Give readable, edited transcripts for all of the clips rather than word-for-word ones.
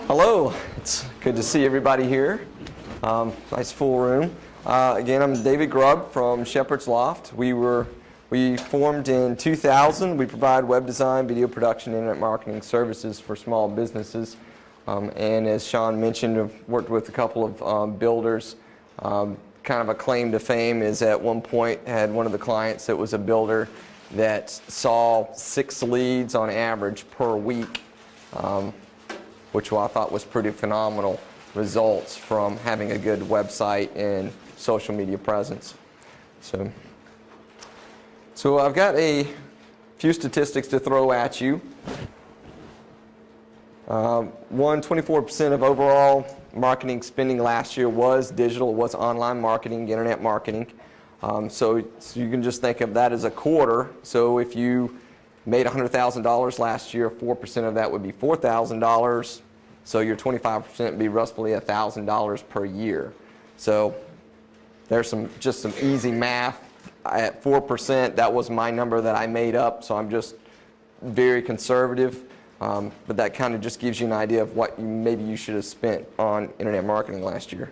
Hello, it's good to see everybody here. Nice full room. Again, I'm David Grubb from Shepherd's Loft. We formed in 2000. We provide web design, video production, internet marketing services for small businesses. And as Sean mentioned, I've worked with a couple of builders. Kind of a claim to fame is at one point had one of the clients that was a builder that saw 6 leads on average per week, which I thought was pretty phenomenal results from having a good website and social media presence. So I've got a few statistics to throw at you. 24% of overall marketing spending last year was digital, was online marketing, internet marketing. So you can just think of that as a quarter. So if you made $100,000 last year, 4% of that would be $4,000. So your 25% would be roughly $1,000 per year. So there's just some easy math. At 4%, that was my number that I made up, so I'm just very conservative. But that kind of just gives you an idea of what maybe you should have spent on internet marketing last year.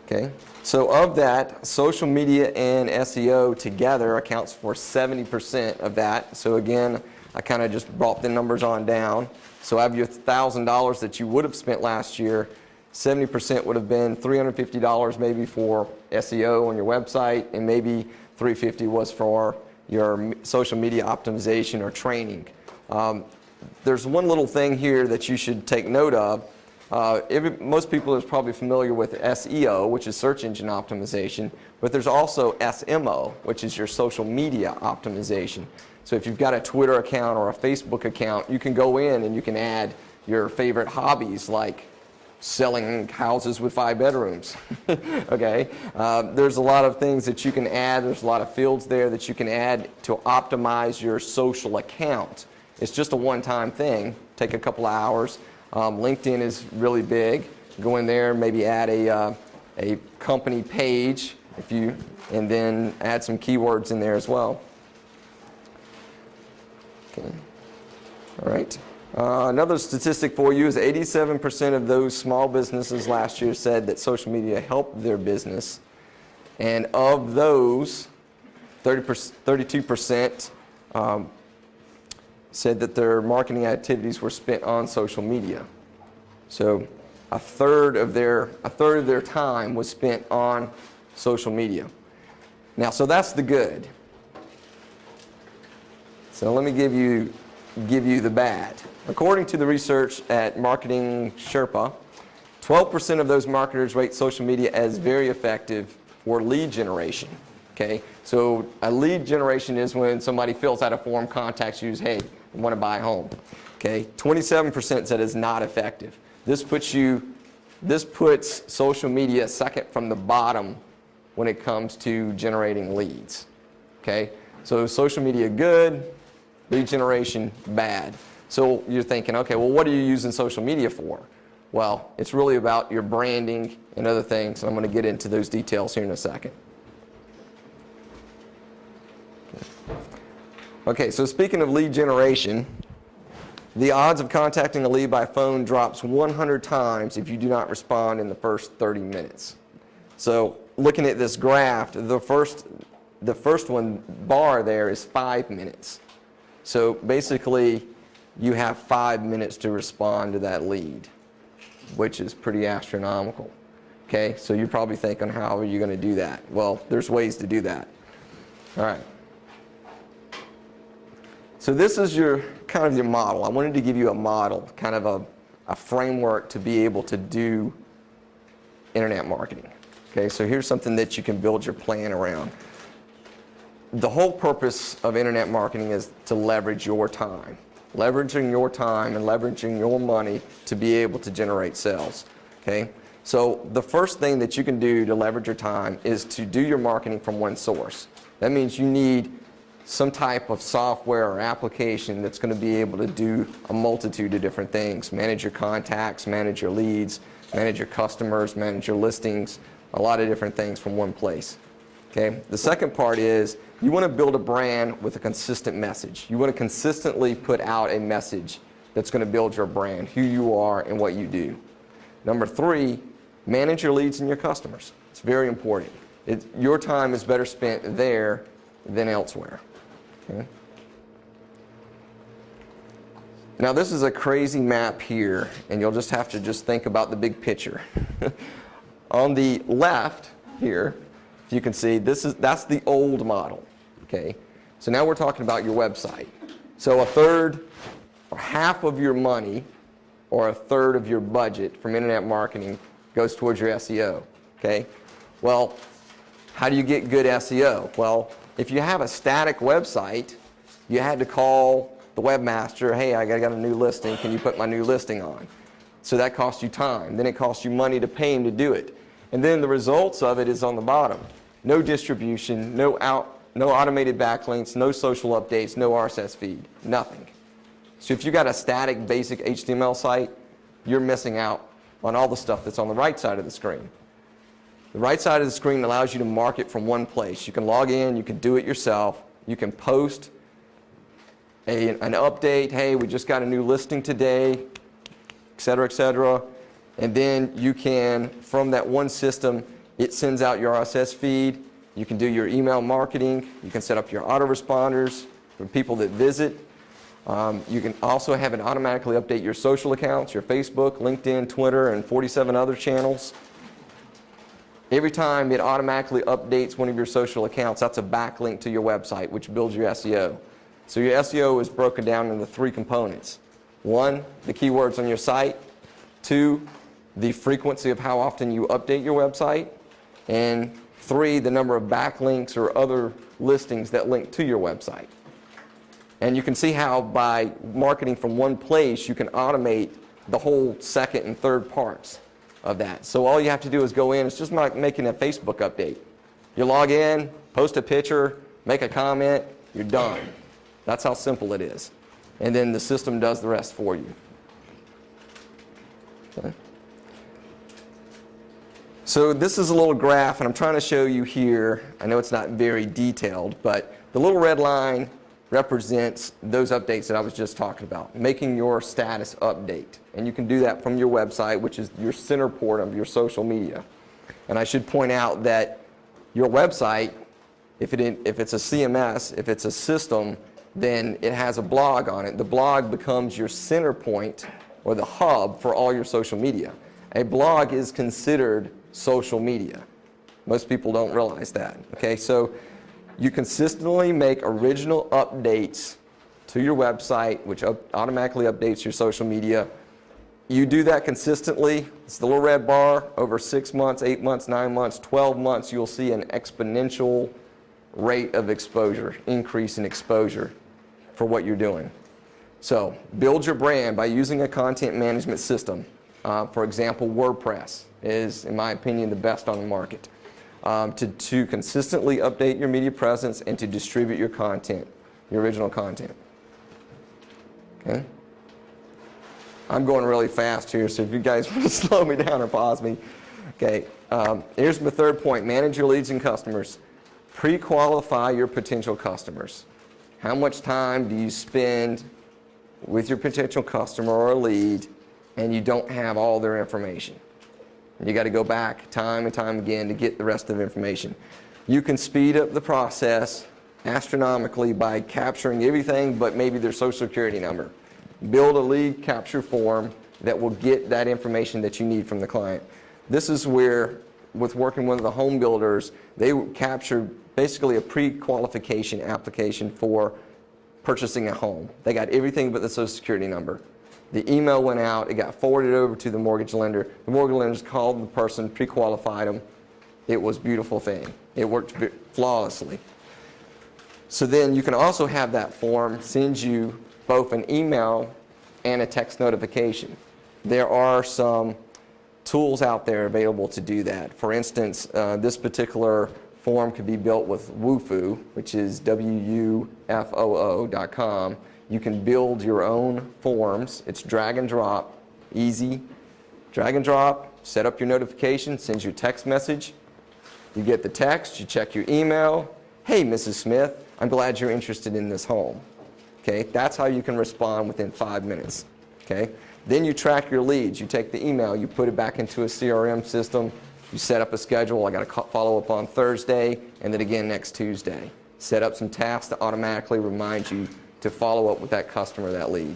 Okay, so of that, social media and SEO together accounts for 70% of that. So again, I kind of just brought the numbers on down. So out of your $1,000 that you would have spent last year, 70% would have been $350 maybe for SEO on your website, and maybe $350 was for your social media optimization or training. There's one little thing here that you should take note of. Most people are probably familiar with SEO, which is search engine optimization, but there's also SMO, which is your social media optimization. So if you've got a Twitter account or a Facebook account, you can go in and you can add your favorite hobbies like selling houses with 5 bedrooms. Okay, there's a lot of things that you can add. There's a lot of fields there that you can add to optimize your social account. It's just a one-time thing. Take a couple of hours. LinkedIn is really big. Go in there, maybe add a company page and then add some keywords in there as well. Okay. All right. Another statistic for you is 87% of those small businesses last year said that social media helped their business. And of those, 32% said that their marketing activities were spent on social media. So a third of their time was spent on social media. Now, so that's the good. So let me give you the bad. According to the research at Marketing Sherpa, 12% of those marketers rate social media as very effective for lead generation. Okay, so a lead generation is when somebody fills out a form, contacts you, hey, I want to buy a home. Okay, 27% said it's not effective. This puts social media second from the bottom when it comes to generating leads. Okay, so social media good, lead generation bad. So you're thinking, okay, well, what are you using social media for? Well, it's really about your branding and other things, and I'm going to get into those details here in a second. Okay, so speaking of lead generation, the odds of contacting a lead by phone drops 100 times if you do not respond in the first 30 minutes. So looking at this graph, the first one bar there is 5 minutes. So basically, you have 5 minutes to respond to that lead, which is pretty astronomical. Okay, so you're probably thinking, how are you going to do that? Well, there's ways to do that. All right. So this is your model. I wanted to give you a model, kind of a framework to be able to do internet marketing. Okay, so here's something that you can build your plan around. The whole purpose of internet marketing is to leverage your time. Leveraging your time and leveraging your money to be able to generate sales. Okay, so the first thing that you can do to leverage your time is to do your marketing from one source. That means you need some type of software or application that's going to be able to do a multitude of different things. Manage your contacts, manage your leads, manage your customers, manage your listings, a lot of different things from one place. Okay. The second part is you want to build a brand with a consistent message. You want to consistently put out a message that's going to build your brand, who you are and what you do. Number 3, manage your leads and your customers. It's very important. Your time is better spent there than elsewhere. Okay? Now this is a crazy map here, and you'll just have to think about the big picture. On the left here, if you can see, that's the old model. Okay? So now we're talking about your website. So a third or half of your money or a third of your budget from internet marketing goes towards your SEO. Okay? Well, how do you get good SEO? Well, if you have a static website, you had to call the webmaster, hey, I got a new listing, can you put my new listing on? So that costs you time. Then it costs you money to pay him to do it. And then the results of it is on the bottom. No distribution, no automated backlinks, no social updates, no RSS feed, nothing. So if you got a static basic HTML site, you're missing out on all the stuff that's on the right side of the screen. The right side of the screen allows you to market from one place. You can log in, you can do it yourself, you can post an update, hey, we just got a new listing today, et cetera, and then you can, from that one system, it sends out your RSS feed, you can do your email marketing, you can set up your autoresponders for people that visit. You can also have it automatically update your social accounts, your Facebook, LinkedIn, Twitter, and 47 other channels. Every time it automatically updates one of your social accounts, that's a backlink to your website, which builds your SEO. So your SEO is broken down into 3 components. 1, the keywords on your site. 2, the frequency of how often you update your website. And 3, the number of backlinks or other listings that link to your website. And you can see how by marketing from one place, you can automate the whole second and third parts of that. So all you have to do is go in, it's just like making a Facebook update. You log in, post a picture, make a comment, you're done. That's how simple it is. And then the system does the rest for you. Okay. So this is a little graph, and I'm trying to show you here. I know it's not very detailed, but the little red line represents those updates that I was just talking about, making your status update. And you can do that from your website, which is your center port of your social media. And I should point out that your website, if it's a CMS, if it's a system, then it has a blog on it. The blog becomes your center point or the hub for all your social media. A blog is considered social media. Most people don't realize that. Okay, so you consistently make original updates to your website, which automatically updates your social media. You do that consistently. It's the little red bar. Over 6 months, 8 months, 9 months, 12 months, you'll see an exponential rate of exposure, increase in exposure for what you're doing. So build your brand by using a content management system. For example, WordPress is, in my opinion, the best on the market. To consistently update your media presence and to distribute your content, your original content. Okay? I'm going really fast here, so if you guys want to slow me down or pause me. Okay, here's my third point. Manage your leads and customers. Pre-qualify your potential customers. How much time do you spend with your potential customer or a lead and you don't have all their information? You got to go back time and time again to get the rest of the information. You can speed up the process astronomically by capturing everything but maybe their social security number. Build a lead capture form that will get that information that you need from the client. This is where, with working with the home builders, they captured basically a pre-qualification application for purchasing a home. They got everything but the social security number. The email went out, it got forwarded over to the mortgage lender. The mortgage lenders called the person, pre-qualified them. It was a beautiful thing. It worked flawlessly. So then you can also have that form send you both an email and a text notification. There are some tools out there available to do that. For instance, this particular form could be built with Wufoo, which is WUFOO.com. You can build your own forms. It's drag and drop, easy. Drag and drop, set up your notification, sends you a text message. You get the text, you check your email. Hey, Mrs. Smith, I'm glad you're interested in this home. Okay, that's how you can respond within 5 minutes. Okay? Then you track your leads. You take the email, you put it back into a CRM system, you set up a schedule. I got to follow up on Thursday and then again next Tuesday. Set up some tasks to automatically remind you to follow up with that customer, that lead.